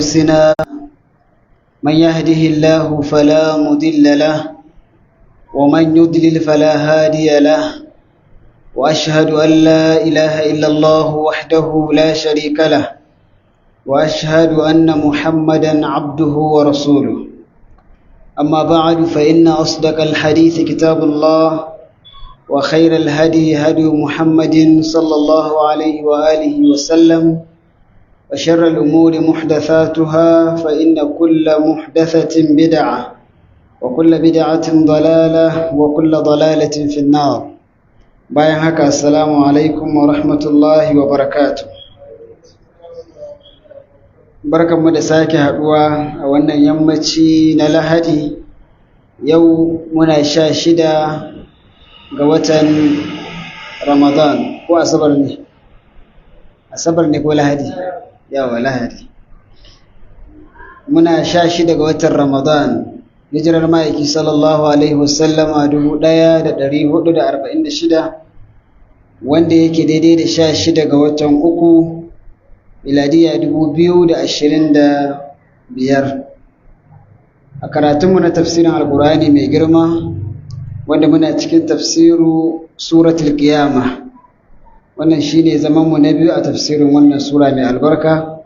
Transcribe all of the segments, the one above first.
أنفسنا من يهده الله فلا مضل له ومن يضلل فلا هادي له وأشهد أن لا إله إلا الله وحده لا شريك له وأشهد أن محمدا عبده ورسوله أما بعد فإن أصدق الحديث كتاب الله وخير الهدي هدي محمد صلى الله عليه وآله وسلم وشر الأمور محدثاتها فإن كل محدثة بدعة وكل بدعة ضلالة وكل ضلالة في النار. bayan haka assalamu alaikum wa rahmatullahi wa barakatuh. Barkanmu da sake haduwa a wannan yammaci na Lahadi. Yau muna 16 ga watan Ramadan ko Asabar ne? Asabar ne ko Lahadi? Yawa Lahadi. Muna 16 ga watan Ramadan. Hijirar ma'aiki sallallahu alaihi wasallama 1446 wanda yake daidai da 16 ga watan uku miladiya 2025. A karatunmu na tafsirin alkur'ani mai girma wanda muna cikin tafsiru suratul qiyama, wannan shine zamanmu na biyu a tafsirin wannan sura mai albarka,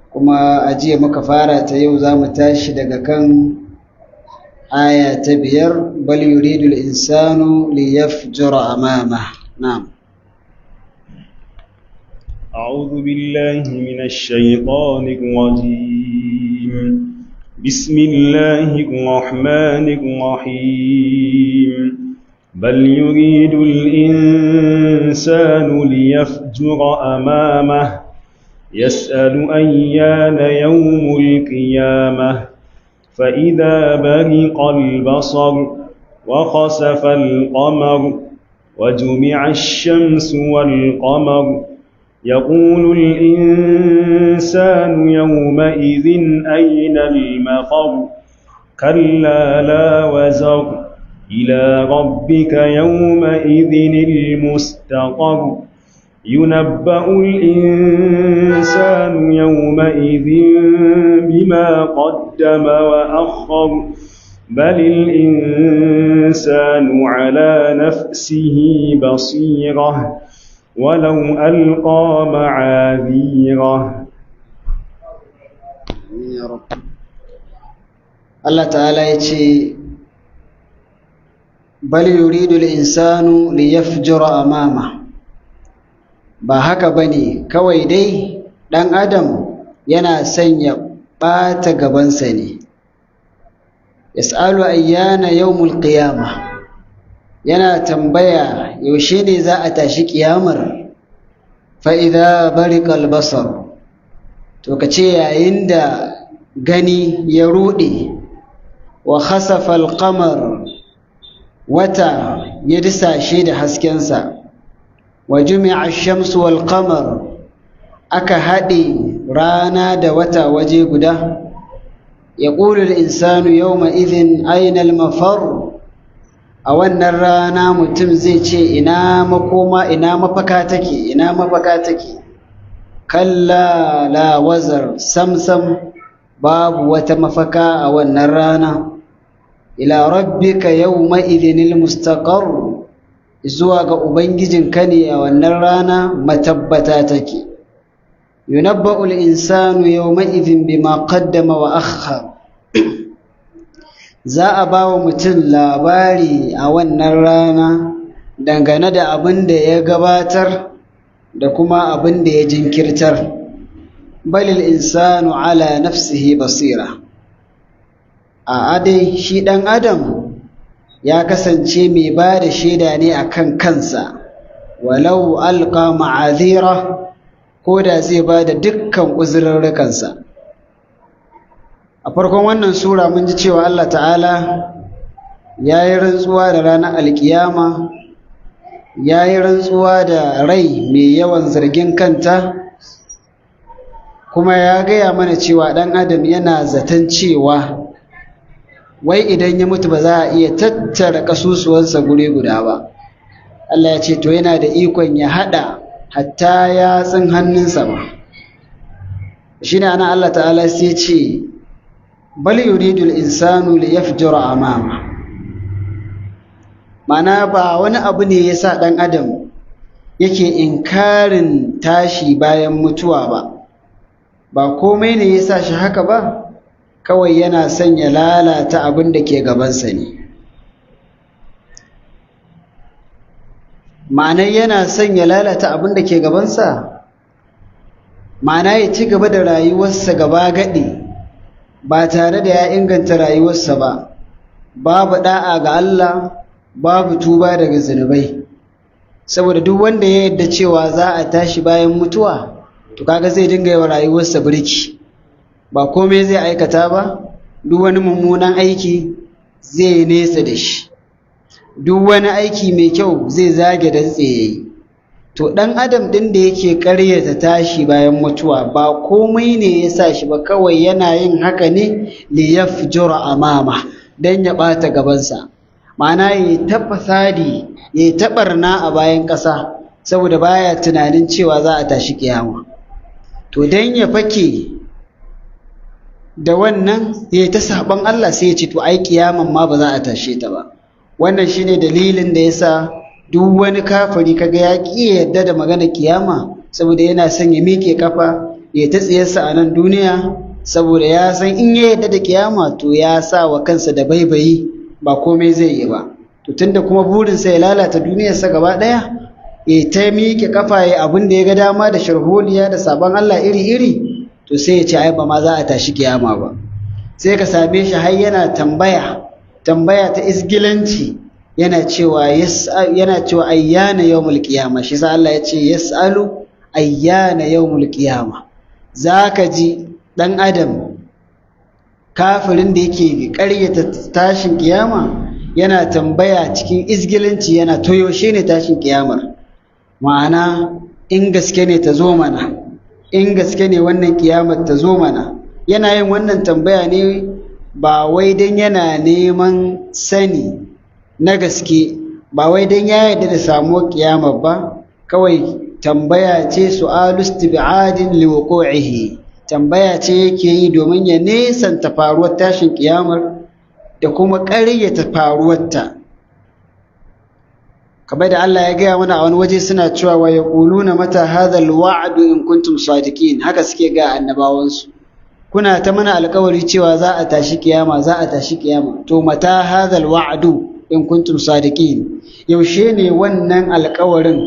kuma a jiya muka fara ta, yau za mu tashi daga kan آية 5 بل يريد الإنسان ليفجر أمامه. نعم. أعوذ بالله من الشيطان الرجيم. بسم الله الرحمن الرحيم. بل يريد الإنسان ليفجر أمامه يسأل أيان يوم القيامة فإذا برق البصر وخسف القمر وجمع الشمس والقمر يقول الإنسان يومئذ أين المفر كلا لا وزر إلى ربك يومئذ المستقر ينبأ الإنسان يومئذ بما قدم وأخر بل الإنسان على نفسه بصيرة ولو ألقى معاذيره. يا رب. الله تعالى يقول بل يريد الإنسان ليفجر أمامه. Ba haka bane, kawai dai ɗan adam yana sanya ɓata gabansa ne. Yas'alu ayyana yawmul qiyama, yana tambaya yaushe ne za a tashi kiyamar. Fa idza bariqal basar, to kace yayin da gani ya ruɗe. Wa khasafa al-qamar, wata ya disashe da haskensa. wa jumi'a ash-shamsu wal qamar, aka haɗe rana da wata waje guda. yaqulu al-insanu yawma idhin ayna al-mafar, a wannan rana mutum zai ce ina makoma, ina mafaka take, ina mafaka take. kalla la wazar, samsam babu wata mafaka a wannan rana. ila rabbika yawma idhin al-mustaqar, zuwa ga ubangijinka ne a wannan rana matabbata take. yunabba'ul insanu yawma idhin bima qaddama wa akhkhar, za a ba wa mutum labari a wannan rana dangane da abin da ya gabatar da kuma abin da ya jinkirtar. balil insanu ala nafsihi basira, a dai shi ɗan adam ya kasance mai ba da shaida ne akan kansa, walau alqa ma'azira, ko da zai ba da dukkan uzurarrukansa. A farkon wannan sura mun ji cewa Allah ta'ala ya yi rantsuwa da ranar alkiyama, ya yi rantsuwa da rai mai yawan zargin kanta, kuma ya gaya mana cewa ɗan adam yana zaton cewa wai idan ya mutu ba za a iya tattara kasusuwansa guri guda ba. Allah ya ce to yana da ikon ya haɗa hatta yatsun hannunsa ba. shine ana Allah ta'ala sai ce bal yuridul insanu liyafjura amama, mana ba wani abu ne yasa dan adam yake inkarin tashi bayan mutuwa ba komai ne yasa shi haka ba, kawai yana son ya lalata abin da ke gabansa ne. Ma'anar yana son ya lalata abin da ke gabansa, ma'ana ya ci gaba da rayuwarsa gaba gaɗi ba tare da ya inganta rayuwarsa ba, babu ɗa'a ga Allah, babu tuba daga zunubai. Saboda duk wanda ya yarda cewa za a tashi bayan mutuwa, to kaga zai dinga yawa rayuwarsa birki, ba komai zai aikata ba, duk wani mummunan aiki zai nesa da shi, duk wani aiki mai kyau zai zage dantse yayi. To ɗan adam ɗin da yake ƙaryata tashi bayan mutuwa ba komai ne ya sa shi ba, kawai yana yin haka ne liyafjura amama, don ya ɓata gabansa, ma'ana ya yi ta fasadi, ya yi ta ɓarna a bayan ƙasa, saboda baya tunanin cewa za a tashi kiyama. To don ya fake da wannan ya yi ta saɓon Allah, sai ya ce to ai kiyaman ma ba za a tashe ta ba. Wannan shine dalilin da yasa duk wani kafiri kaga ya ƙi yadda da magana kiyama, saboda yana son ya miƙe kafa ya ta tsiyarsa a nan duniya, saboda ya san in ya yadda da kiyama to ya sa wa kansa da baibayi, ba komai zai yi ba. To tunda kuma burinsa ya lalata duniyarsa gaba ɗaya, ya ta miƙe kafa ya abin da ya ga dama da sharholiya da sabon Allah iri-iri, to sai ya ce ai ba ma za a tashi kiyama ba. Sai ka same shi har yana tambaya ta isgilanci, yana cewa ayyana yawmul qiyama. Shi sa Allah ya ce yas'alu ayyana yawmul qiyama. Zaka ji dan adam kafirin da yake ƙaryata tashin kiyama yana tambaya cikin isgilanci, yana to yaushe ne tashin kiyamar, ma'ana in gaske ne ta zo mana, in gaske ne wannan kiyamar ta zo mana. Yana yin wannan tambaya ne ba wai don yana neman sani na gaske, ba wai don ya yarda da samuwar kiyama ba, kawai tambaya ce su'alu istib'adin liwuqu'ihi, tambaya ce yake yi domin ya nesanta faruwar tashin kiyamar da kuma ƙaryata faruwarta. Kamar da Allah ya gaya mana a wani waje suna cewa wa yaquluna mata hadha alwa'du in kuntum sadiqin, haka suke ga annabawansu, kuna ta mana alƙawari cewa za a tashi kiyama, za a tashi kiyama, to mata hadha alwa'du in kuntum sadiqin, yaushe ne wannan alƙawarin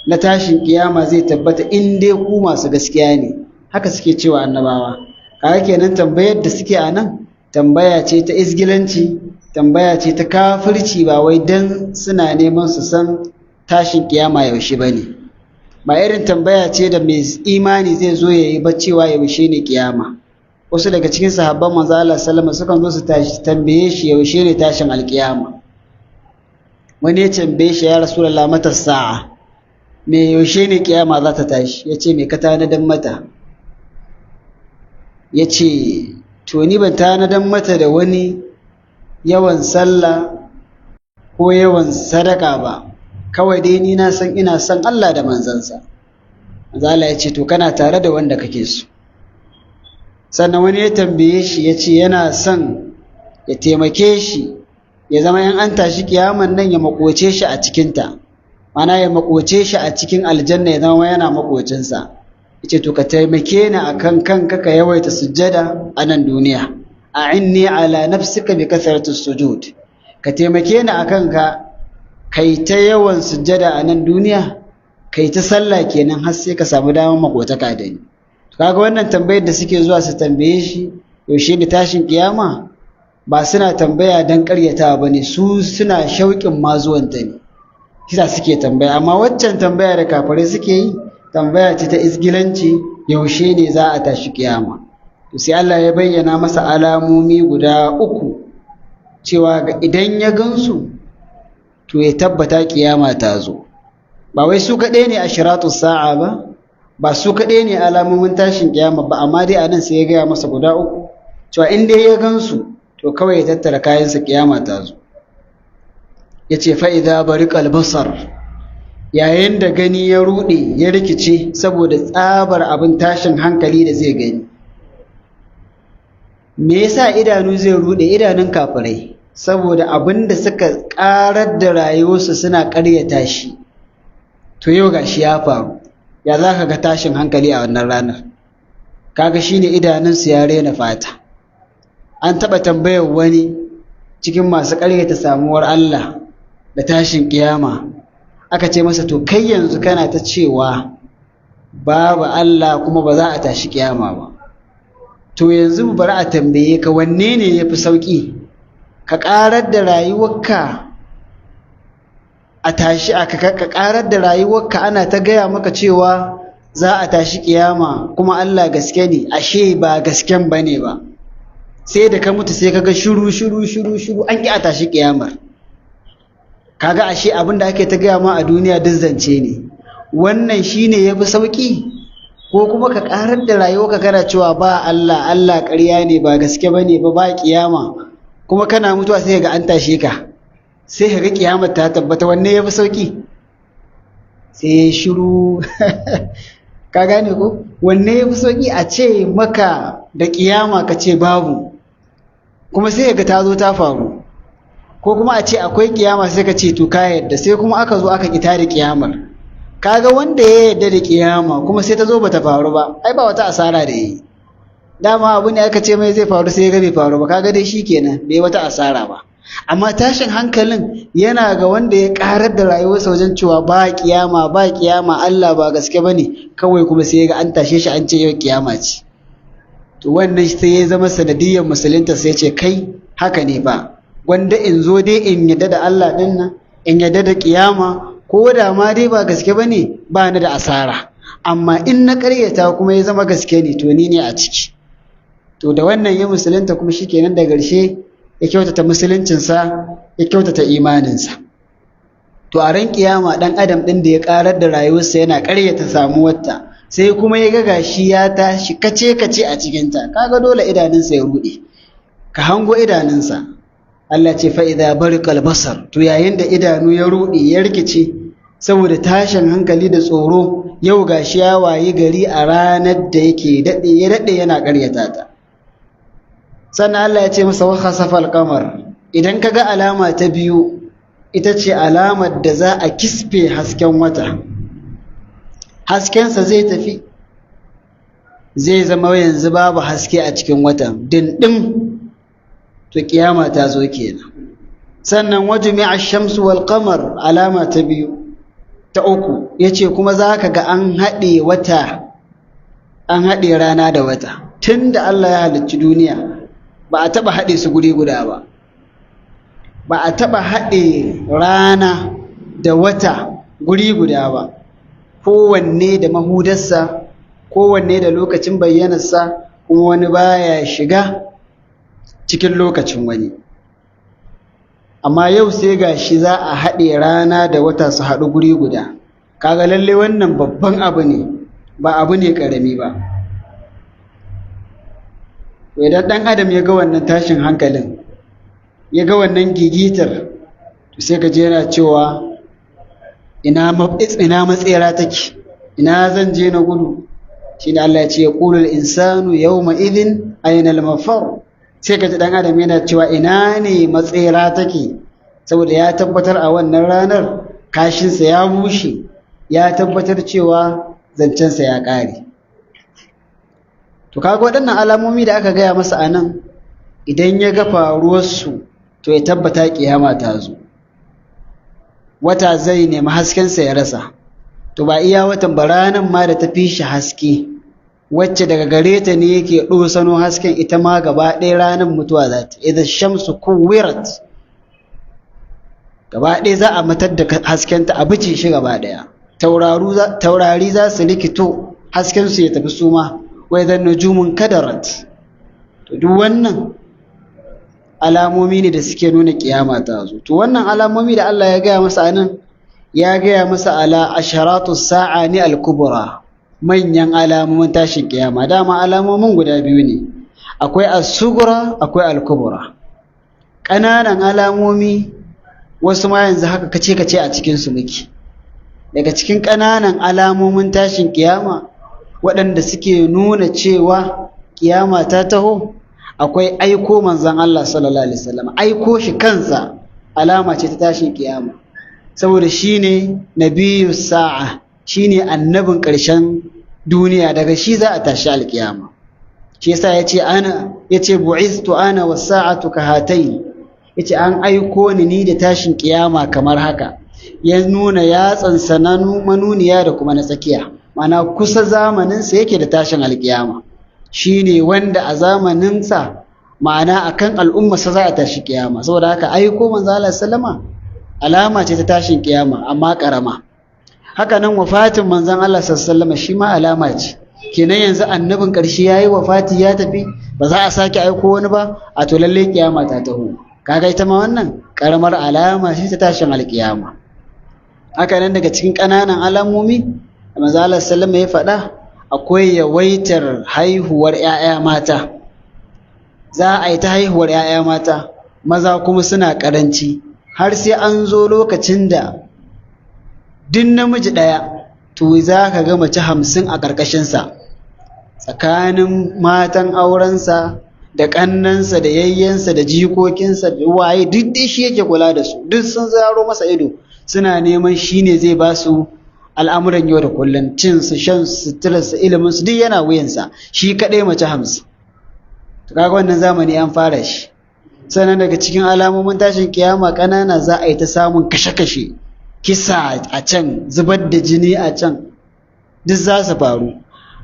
na tashin kiyama zai tabbata in dai ku masu gaskiya ne? Haka suke cewa annabawa. Kaga kenan tambayar da suke a nan tambaya ce ta isgilanci, tambaya ce ta kafirci, ba wai dan suna neman su san tashin kiyama yaushe bane. Ba irin tambaya ce da mai imani zai zo yayi ba cewa yaushe ne kiyama. Wasu daga cikin sahabban manzo Allah sallallahu alaihi wasallam sukan zo su tambaye shi yaushe ne tashin alkiyama. Wani ya tambaye shi, ya Rasulullah mata sa'a, me yaushe ne kiyama za ta tashi? Ya ce me ka tanadan mata? Ya ce to ni ban tanadan mata da wani yawan sallah ko yawan sadaka ba, kawai dai ni na san ina son Allah da manzansa. Manzo Allah ya ce to kana tare da wanda kake so. Sannan wani ya tambaye shi, ya ce yana son ya taimake shi ya zama in an tashi kiyaman nan ya makoce shi a cikinta, mana ya makoce shi a cikin aljanna, ya zama yana makocinsa. Ya ce to ka taimake ni akan kanka ka yawaita sujjada a nan duniya, a'inni ala nafsika bi kasratis sujud, ka taimake ni akan ka kai ta yawan sujjada a nan duniya, kai ta sallah kenan har sai ka samu damar makotaka da ni. Kaga wannan tambayar da suke zuwa su tambaye shi yaushe ne tashin kiyama, ba suna tambaya don karyata ba ne, su suna shauƙin mazuwanta ne, kisa suke tambaya. Amma waccan tambaya da kafirai suke yi tambaya ce ta isgilanci, yaushe ne za a tashi kiyama. To sai Allah ya bayyana masa alamomi guda uku cewa idan ya gansu to ya tabbata kiyama ta zo. Ba wai su kaɗai ne ashiratus sa'a ba su kaɗai ne alamomin tashin kiyama ba, amma dai anan sai ya gaya masa guda uku cewa in dai ya gansu to kawai ya tattara kayansa kiyama ta zo. Ya ce fa'iza bariƙal basar, yayin da gani ya ruɗe ya rikice saboda tsabar abin tashin hankali da zai gani, me yasa idanu zai rude idanun kafirai saboda abinda suka karar da rayuwarsu suna ƙaryata shi to yau gashi ya faru ya zaka ga tashin hankali a wannan ranar kaga shine idanunsu ya rena fata an taɓa tambayar wani cikin masu ƙaryata samuwar Allah da tashin kiyama aka ce masa to kai yanzu kana ta cewa babu Allah kuma ba za a tashi kiyama ba to yanzu bari a tambaye ka wanne ne yafi sauki ka ƙarar da rayuwarka a tashi ka ƙarar da rayuwarka ana ta gaya maka cewa za a tashi kiyama kuma Allah gaske ne ashe ba gasken bane ba sai da ka mutu sai kaga shiru an ki a tashi kiyamar kaga ashe abin da ake ta gaya ma a duniya duk zance ne wannan shine yafi sauki ko kuma ka karar da rayuwarka kana cewa ba Allah ƙarya ne ba gaske bane ba kiyama kuma kana mutuwa sai ga an tashe ka sai ka ga kiyamar ta tabbata wanne yafi sauki sai shiru ka gane ko wanne yafi sauki a ce maka da kiyama ka ce babu kuma sai ga ta zo ta faru ko kuma a ce akwai kiyama sai ka ce to ka yadda sai kuma aka zo aka kita da kiyamar kaga wanda ya yadda da kiyama kuma sai ta zo bata faru ba ai ba wata asara da yi dama abu ne aka ce mai zai faru sai ga bai faru ba kaga dai shikenan bai wata asara ba amma tashin hankalin yana ga wanda ya karar da rayuwarsa wajen cewa ba kiyama Allah ba gaske bane kawai kuma sai ga an tashe shi an ce yau kiyama ce to wannan sai ya zama sanadiyyar musulunta sai ya ce kai haka ne ba wanda in zo dai in yadda da Allah din nan in yadda da kiyama ko da ma dai ba gaske bane ba ni da asara amma in na ƙaryata kuma ya zama gaske ne to ni ne a ciki to da wannan ya musulunta kuma shikenan da ƙarshe ya kyautata musuluncinsa ya kyautata imaninsa to a ran kiyama dan adam din da ya karar da rayuwarsa yana ƙaryata samuwarta sai kuma ya ga gashi ya tashi kace a cikinta kaga dole idanunsa ya rude ka hango idanunsa Allah ce fa idza barqal basar to yayin da idanu ya rude ya rikice saboda tashin hankali da tsoro yau gashi ya waye gari a ranar da yake dade yana ƙaryata ta sannan Allah ya ce masa wa khasafal qamar idan kaga alama ta biyu ita ce alamar da za a kisfe hasken wata haskensa zai tafi zai zama yanzu babu haske a cikin watan dindin to kiyama ta zo kenan sannan wajmi'a ash-shamsu wal qamar alama ta biyu ta uku yace kuma zaka ga an haɗe wata an haɗe rana da wata tunda Allah ya halicci duniya ba a taɓa haɗe su guri guda ba a taɓa haɗe rana da wata guri guda ba kowanne da mahudarsa kowanne da lokacin bayyanarsa kuma wani baya shiga cikin lokacin wani amma yau sai gashi za a haɗe rana da wata su haɗu guri guda kaga lalle wannan babban abu ne ba abu ne ƙarami ba idan ɗan adam ya ga wannan tashin hankalin ya ga wannan gigitar sai ka je yana cewa ina matsera take ina zan je na gudu shine Allah ya ce yaqulul insanu yawma idhin aynal mafar sai ka ji ɗan adam yana cewa ina ne matsera take saboda ya tabbatar a wannan ranar kashinsa ya bushe ya tabbatar cewa zancensa ya ƙare to kaga waɗannan alamomi da aka gaya masa a nan idan ya ga faruwarsu to ya tabbata kiyama ta zo wata zai nemi haskensa ya rasa to ba iya watan ba ranar ma da ta fi shi haske wacce daga gare ta ne yake ɗosano hasken ita ma gaba ɗaya ranar mutuwa za ta idan shamsu kuwirat gaba ɗaya za a matar da haskenta a bice shi gaba ɗaya taurari za su likito haskensu ya tafi suma wai zan nujumun kadarat to duk wannan alamomi ne da suke nuna kiyama ta zo to wannan alamomi da Allah ya gaya masa anan ya gaya masa ala asharatu sa'a ni al-kubra manyan alamomin tashin kiyama dama alamomin guda biyu ne akwai as-sughra akwai al-kubra ƙananan alamomi wasu ma yanzu haka kace a cikin su muke daga cikin ƙananan alamomin tashin kiyama waɗanda suke nuna cewa kiyama ta taho akwai aiko manzon Allah sallallahu alaihi wasallam. Aiko shi kansa alama ce ta tashin kiyama, saboda shine nabiyyu sa'a, shine annabin ƙarshen duniya, daga shi za a tashi alkiyama. Shi yasa yace bu'iztu ana was sa'atu kahatayn, yace an aiko ni da tashin kiyama kamar haka. Ya nuna yatsansa na manuniya da kuma na tsakiya, mana kusa zamaninsa yake da tashin alkiyama. Shine wanda a zamaninsa, ma'ana akan al'ummarsa za a tashi kiyama. Saboda haka aiko manzo Allah sallama alama ce ta tashin kiyama, amma karama. Haka nan wafatin manzon Allah sallallahu shi ma alama ce. Kenan yanzu annabin ƙarshe yayi wafati ya tafi, ba za a sake aiko wani ba, a to lalle kiyama ta taho. Kaga ita ma wannan karamar alama ce ta tashin alkiyama. Haka nan daga cikin ƙananan alamomi da manzo Allah sallallahu ya faɗa, akwai yawaitar haihuwar 'ya'ya mata. Za a yi ta haihuwar 'ya'ya mata, maza kuma suna ƙaranci, har sai an zo lokacin da duk namiji ɗaya to za ka ga mace 50 a ƙarƙashinsa, tsakanin matan aurensa da ƙannansa da yayyensa da jikokinsa da waye, duk dai shi yake kula da su, duk sun zaro masa ido, suna neman shi ne zai ba su al'amuran yau da kullum, cinsu, shansu, suturarsu, iliminsu, duk yana wuyansa, shi kaɗai mace 50. To kaga wannan zamani an fara shi. Sannan daga cikin alamomin tashin kiyama ƙanana, za a yi ta samun kashe-kashe, kisa a can, zubar da jini a can, duk za su faru.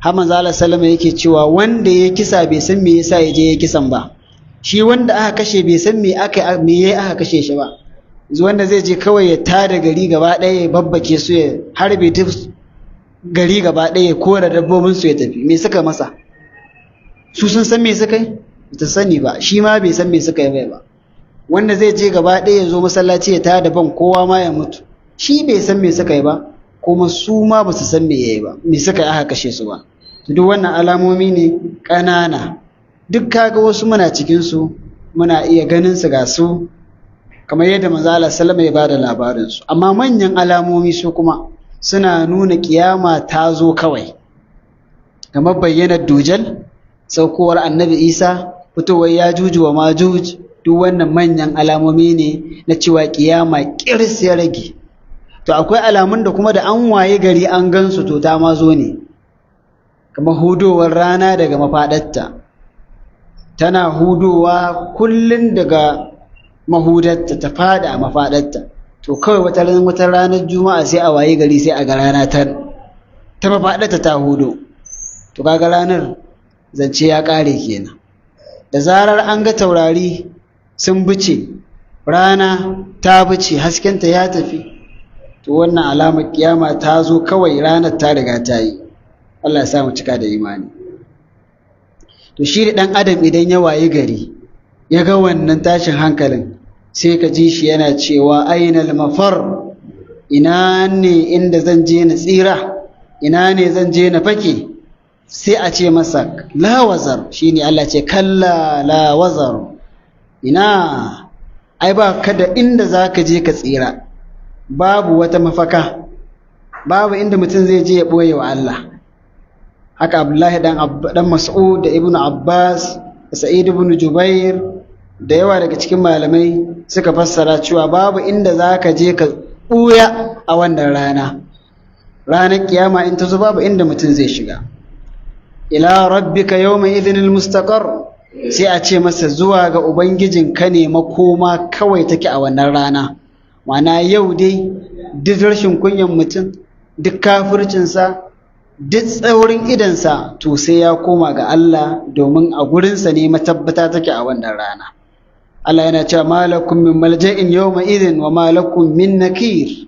Har manzo Allah sallama yake cewa wanda ya kisa bai san me yasa ya je ya kisan ba, shi wanda aka kashe bai san me yayi aka kashe shi ba. Wanda zai je kawai ya tada gari gaba ɗaya ya babbake su, ya harbe gari gaba ɗaya ya kora dabbobin su ya tafi, me suka masa? Su sun san me suka yi? Ta sani ba, shi ma bai san me suka yi ba. Wanda zai je gaba ɗaya ya zo masallaci ya tada ban kowa ma ya mutu, shi bai san me suka yi ba, kuma su ma ba su san me yayi ba, me suka yi aka kashe su ba. Duk wannan alamomi ne ƙanana, duk kaga wasu muna cikin su, muna iya ganin su ga su, kamar yadda manzo Allah sallama ya bada labarin su. Amma manyan alamomi su kuma suna nuna kiyama ta zo kawai, kamar bayyanar dujal, saukowar annabi Isa, fitowar Yajuj wa Majuj, duk wannan manyan alamomi ne na cewa kiyama kirs ya rage. To akwai alamun da kuma da an waye gari an gansu to ta ma zo ne, kamar hudowar rana daga mafaɗarta, tana hudowa kullum daga mahudarta ta fada a mafaɗarta. To kawai wata ranar juma'a sai a waye gari sai a ga rana ta mafaɗarta ta hudo. To kaga ranar zance ya ƙare kenan. Da zarar an ga taurari sun bice, rana ta bice, haskenta ya tafi, to wannan alamar kiyama ta zo kawai, ranar ta riga ta yi. Allah ya sa mu cika da imani. To shi da ɗan adam idan ya waye gari ya ga wannan tashin hankalin, sai ka ji shi yana cewa ainal mafar, ina ne inda zan je na tsira, ina ne zan je na fake? Sai a ce masa la wazar, shine Allah ce kalla la wazar, ina ai ba ka da inda za ka je ka tsira, babu wata mafaka, babu inda mutum zai je ya ɓoye wa Allah. Haka Abdullahi dan Mas'ud da Ibn Abbas da Sa'id ibn Jubair da yawa daga cikin malamai suka fassara cewa babu inda za ka je ka ɓuya a wannan rana. Ranar kiyama in ta zo babu inda mutum zai shiga. Ila rabbika yawma idhinil mustaqar, sai a ce masa zuwa ga ubangijinka ne makoma kawai take a wannan rana. Ma'ana yau dai duk rashin kunyan mutum, duk kafircinsa, duk tsaurin idansa, to sai ya koma ga Allah, domin a gurinsa ne matabbata take a wannan rana. Allah yana cewa malakum min malja'in yawma idhin wa malakum min nakir,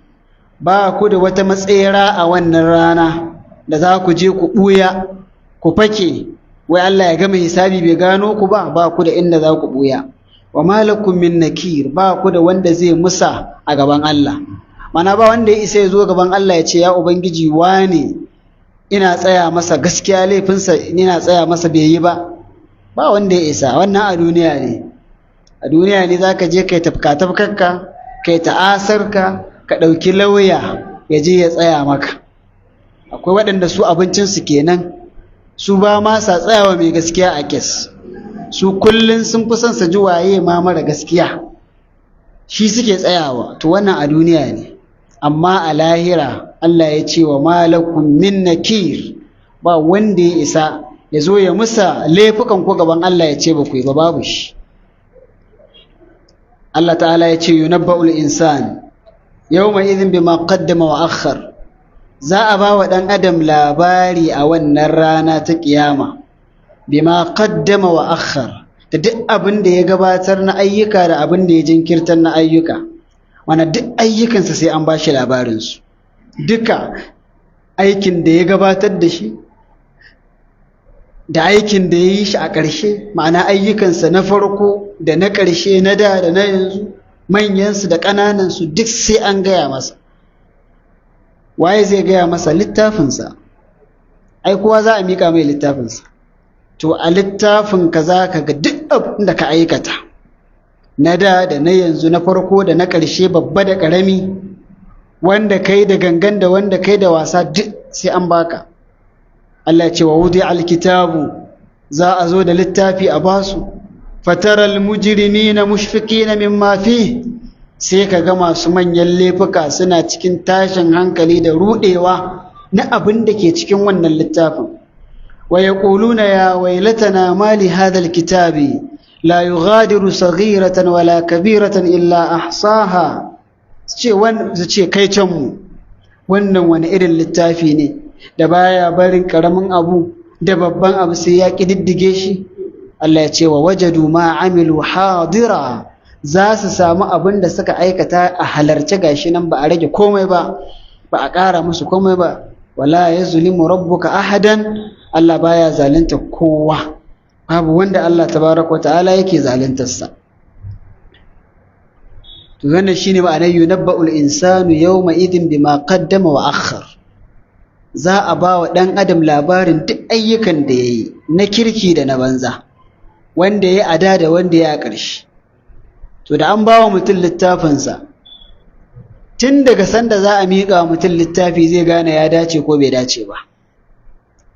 ba ku da wata matsayira a wannan rana da za ku je ku ɓuya ku fake, wai Allah ya gama hisabi bai gano ku ba, ba ku da inda za ku ɓuya. Wa malakum min nakir, ba ku da wanda zai musa a gaban Allah. Mana ba wanda ya isa ya zo gaban Allah ya ce ya ubangiji wane ina tsaya masa, gaskiya laifinsa ina tsaya masa bai yi ba, ba wanda ya isa. Wannan a duniya ne, a duniya ne za ka je kai tafka-tafkarka, kai ta'asarka, ka ɗauki lauya ya je ya tsaya maka. Akwai waɗanda su abincinsu kenan, su ba ma sa tsayawa mai gaskiya a kes, su kullun sun fi son su ji waye ma mara gaskiya, shi suke tsayawa. To wannan a duniya ne, amma a lahira Allah ya ce wa malakum min nakir, ba wanda ya isa ya zo ya musa laifukan ku gaban Allah ya ce ba ku yi ba, babu shi. Allah ta'ala ya ce yunabba'ul insan yawma idhin bima qaddama wa akhar, za a ba wa ɗan adam labari a wannan rana ta kiyama bima qaddama wa akhar, da duk abin da ya gabatar na ayyuka da abin da ya jinkirtar na ayyuka. Wannan duk ayyukansa sai an ba shi labarinsu, duka aikin da ya gabatar da shi da aikin da ya yi shi a ƙarshe, ma'ana ayyukansa na farko da na ƙarshe, na da na yanzu, manyansu da ƙananansu, duk sai an gaya masa. Waye zai gaya masa? Littafinsa. Ai kowa za a miƙa mai littafinsa. To a littafinka za ka ga duk abin da ka aikata, na da na yanzu, na farko da na ƙarshe, babba da ƙarami, wanda kai da gangan da wanda kai da wasa, duk sai an baka. Allah ce wa wudi alkitabu, za a zo da littafi a basu, fataral mujrimina mushfiqina mimma fi, sai ka ga masu manyan laifuka suna cikin tashin hankali da rudewa na abin da ke cikin wannan littafin. Wa yaquluna ya waylatana ma li hadha alkitabi la yughadiru saghiratan wala kabiratan illa ahsaha, ce kai can mu, wannan wani irin littafi ne da baya barin karamin abu da babban abu sai ya kididdige shi. Allah ya ce wa wajadu ma amilu hadira, za su samu abin da suka aikata a halarce gashi nan, ba a rage komai ba, ba a ƙara musu komai ba. Wala yazlimu rabbuka ahadan, Allah baya zalunta kowa, babu wanda Allah tabaraka wa ta'ala yake zaluntarsa. To wannan shine ma'anar yunabba'ul insanu yawma idin bima qaddama wa akhar. Za a ba wa ɗan adam labarin duk ayyukan da ya yi na kirki da na banza, wanda ya ada da wanda ya ƙarshe. To da an ba wa mutum littafinsa, tun daga sanda za a miƙa wa mutum littafi zai gane ya dace ko bai dace ba.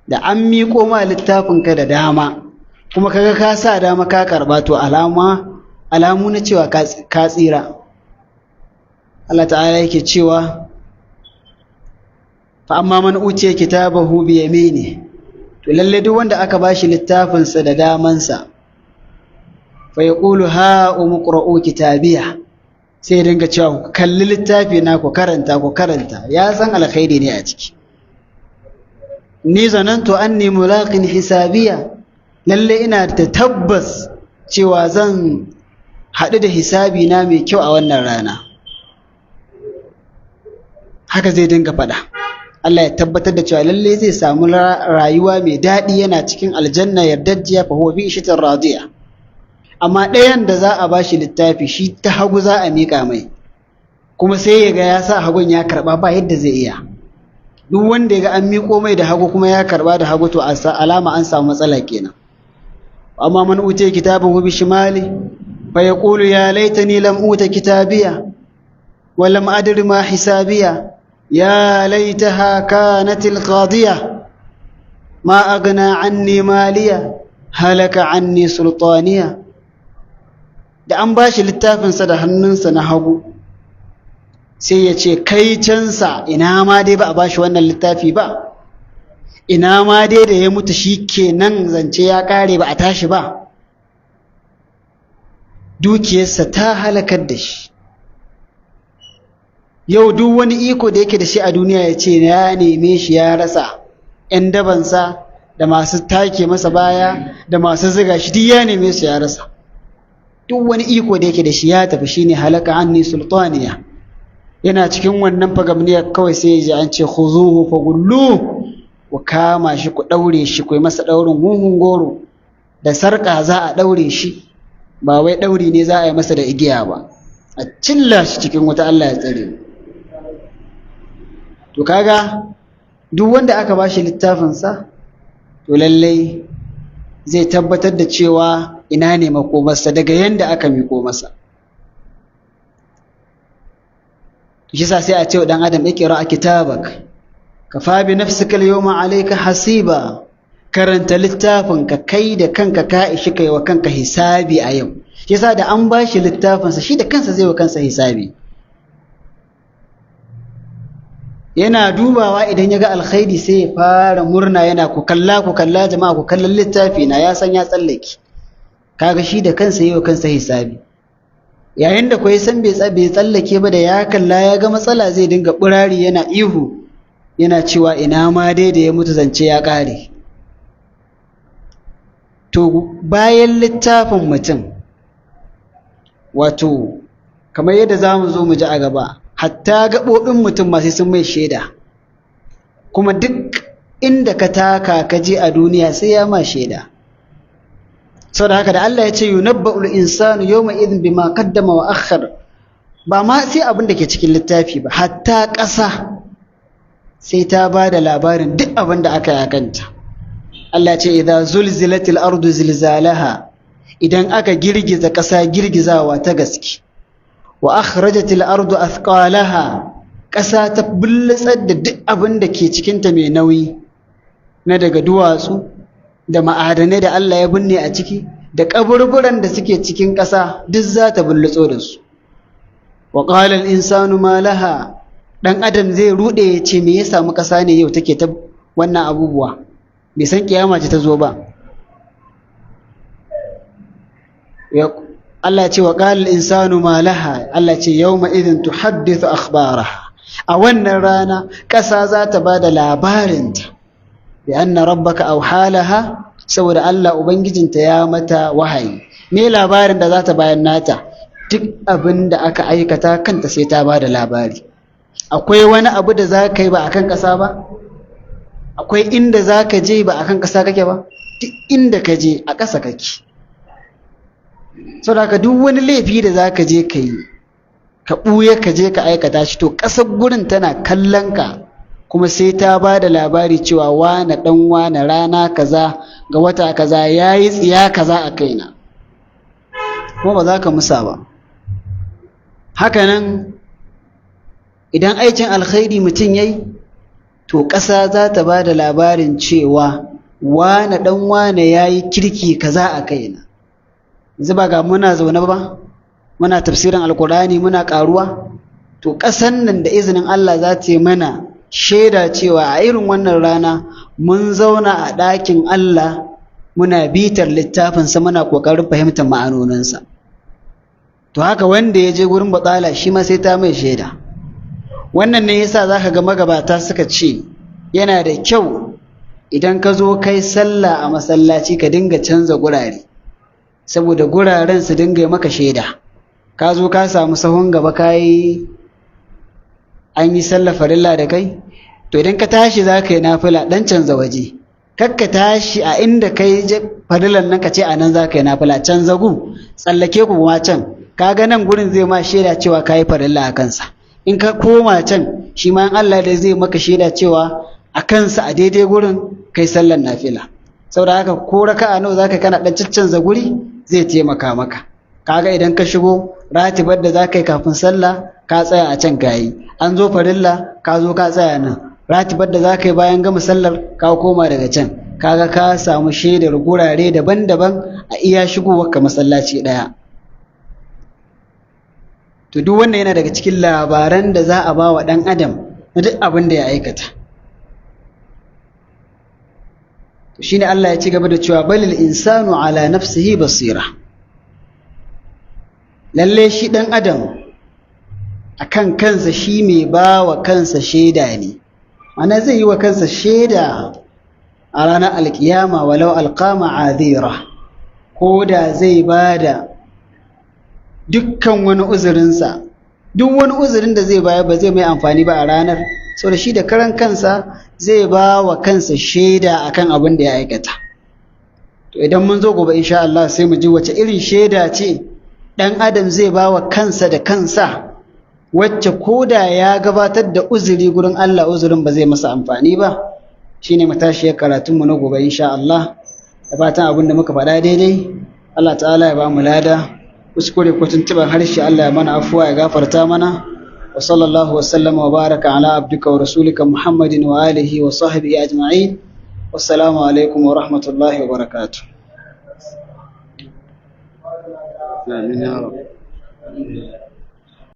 Da an miƙo ma littafinka da dama, kuma kaga ka sa dama ka karɓa, to alamu na cewa ka tsira. Allah ta'ala yake cewa fa amma man utiya kitabahu bi yamini, to lalle duk wanda aka bashi littafinsa da damansa, fa yaqulu ha umqra'u kitabiya, sai dinga cewa kalli littafi na ku karanta, ya san alkhairi ne a ciki. Ni zanantu anni mulaqin hisabiya, lalle ina da tabbas cewa zan haɗu da hisabi na mai kyau a wannan rana. Haka zai dinga faɗa. Allah ya tabbatar da cewa lalle zai samu rayuwa mai daɗi, yana cikin aljanna yardajjiya, fa huwa fi ishatin radiya. Amma ɗayan da za a bashi littafi, shi ta hagu za a miƙa mai, kuma sai ya ga ya sa hagun ya karɓa, ba yadda zai iya. Duk wanda ya ga an miƙo mai da hagu kuma ya karɓa da hagu, to alama an samu matsala kenan. Amma man utiya kitabahu bi shimali fa yaqulu ya laitani lam uta kitabiya wa lam adri ma hisabiya يا ليتها كانت القاضية ما أغنى عني مالية هلك عني سلطانية. da an bashi littafinsa da hannunsa na hagu, sai ya ce kai cansa, ina ma dai ba a bashi wannan littafi ba, ina ma dai da ya mutu shi kenan zance ya kare, ba a tashi ba. Dukiyarsa ta halakar da shi. Yau duk wani iko da yake da shi a duniya ya ce ya neme shi ya rasa, 'yan dabansa da masu take masa baya da masu ziga shi duk ya neme su ya rasa. Duk wani iko da yake da shi ya tafi, shine halaka anni sultaniya. Yana cikin wannan fagamniya kawai sai ya ji an ce khuzuhu fagullu, ku kama shi ku daure shi, ku yi masa daurin hunhun goro, da sarka za a daure shi, ba wai dauri ne za a yi masa da igiya ba, a cilla shi cikin wuta. Allah ya tsare mu. To kaga duk wanda aka bashi littafinsa, to lallai zai tabbatar da cewa ina ne makomarsa daga yanda aka miko masa. Shi sa sai a ce wa dan adam ikra kitabak kafa bi nafsika al-yawma alayka hasiba, karanta littafin ka kai da kanka ka ishi kai wa kanka hisabi a yau. Yasa da an bashi littafinsa shi da kansa zai wa kansa hisabi. Yana dubawa idan ya ga alkhairi sai ya fara murna yana ku kalla jama'a ku kallon littafi na, ya san ya tsallake. Kaga shi da kansa yi wa kansa hisabi. Yayin da kuwa san bai tsallake ba, da ya kalla ya ga matsala zai dinga burari yana ihu yana cewa ina ma dai da ya mutu zance ya ƙare. To bayan littafin mutum, wato kamar yadda za mu zo mu ji a gaba, hatta gaɓoɓin mutum masu sun mai shaida, kuma duk inda ka taka ka je a duniya sai ya ma shaida. Sau da haka da Allah ya ce yunabba'ul insanu yawma idhin bima qaddama wa akhar, ba ma sai abin da ke cikin littafi ba, hatta ƙasa sai ta ba da labarin duk abin da aka yi a kanta. Allah ce idza zulzilatil ardu zilzalaha, idan aka girgiza ƙasa girgizawa ta gaske, wa akhrajatil ardu athqalaha, ƙasa ta bullitsar da duk abin da ke cikinta mai nauyi na daga duwatsu da ma'adanai da Allah ya binne a ciki da kaburburan da suke cikin ƙasa, duk za ta bullitso da su. Wa qala al insanu ma laha, dan adam zai rude ya ce me ya samu ƙasa ne yau take ta wannan abubuwa, bai san kiyama ce ta zo ba. Allah ce wa qala al insanu ma laha, Allah ce yawma idhin tuhaddithu akhbaraha, a wannan rana ƙasa za ta ba da labarinta, bi anna rabbaka awhalaha, saboda Allah ubangijinta ya mata wahayi. Me labarin da za ta bayan nata? Duk abin da aka aikata kanta sai ta ba da labari. Akwai wani abu da za ka yi ba akan ƙasa ba? Akwai inda za ka je ba akan ƙasa kake ba? Duk inda ka je a ƙasa kake. Saboda haka duk wani laifi da za ka je ka yi, ka ɓuya ka je ka aikata shi, to ƙasar gurin tana kallon ka, kuma sai ta ba da labari cewa wane ɗan wane rana kaza ga wata kaza ya yi tsiya kaza a kaina, kuma ba za ka musa ba. Hakanan idan aikin alkhairi mutum ya yi, to ƙasa za ta ba da labarin cewa wane ɗan wane ya yi kirki kaza a kaina. Yanzu ba ga muna zaune ba, muna tafsirin alkur'ani muna ƙaruwa, to ƙasan nan da izinin Allah za ta yi mana shaida cewa a irin wannan rana mun zauna a ɗakin Allah muna bitar littafinsa muna ƙoƙarin fahimtar ma'anoninsa. To haka wanda ya je gurin batsala shi ma sai ta mai shaida. Wannan ne yasa za ka ga magabata suka ce yana da kyau idan ka zo kai sallah a masallaci ka dinga canza gurare, saboda guraren su dinga maka shaida. Ka zo ka samu sahun gaba an yi sallah farilla da kai, to idan ka tashi za ka yi nafila dan canza waje, kakka tashi a inda kai farillan nan ka ce a nan za ka yi nafila, canza gu, tsallake ku kuma can, ka ga nan gurin zai ma shaida cewa ka yi farilla a kansa. In ka koma can shi ma in Allah da zai maka shaida cewa a kansa a daidai gurin kai sallan nafila. Saboda haka ko raka'a nawa za ka kana dan caccanza guri zai taimaka maka. Kaga idan ka shigo ratibar da za ka yi kafin sallah ka tsaya a can kayi, an zo farilla ka zo ka tsaya nan, ratibar da za ka yi bayan gama sallar ka koma daga can, kaga ka samu shaidar gurare daban-daban a iya shigowar ka masallaci ɗaya. To duk wannan yana daga cikin labaran da za a ba wa ɗan adam na duk abin da ya aikata. Shi ne Allah ya ci gaba da cewa balil insanu ala nafsihi basira. Lalle shi ɗan adam akan kansa shi mai ba wa kansa shaida ne, ana zai yi wa kansa shaida a ranar alkiyama walau alqama adira, ko da zai ba da dukkan wani uzurinsa, duk wani uzurin da zai bayar ba zai mai amfani ba a ranar, saboda shi da karan kansa zai ba wa kansa shaida akan abin da ya aikata. To idan mun zo gobe insha Allah sai mu ji wace irin shaida ce ɗan adam zai ba wa kansa da kansa, wacce koda ya gabatar da uzuri gurin Allah uzurin ba zai masa amfani ba. Shine matashiyar karatunmu na gobe insha Allah. Da fatan abin da muka faɗa daidai Allah ta'ala ya ba mu lada, kuskure ko tuntuban harshe Allah ya mana afuwa ya gafarta mana. Wa sallallahu wa sallama wa baraka ala abdika wa rasulika Muhammadin wa alihi wa sahbihi ajma'in. wassalamu alaikum wa rahmatullahi wa barakatuh. Amin ya rabb.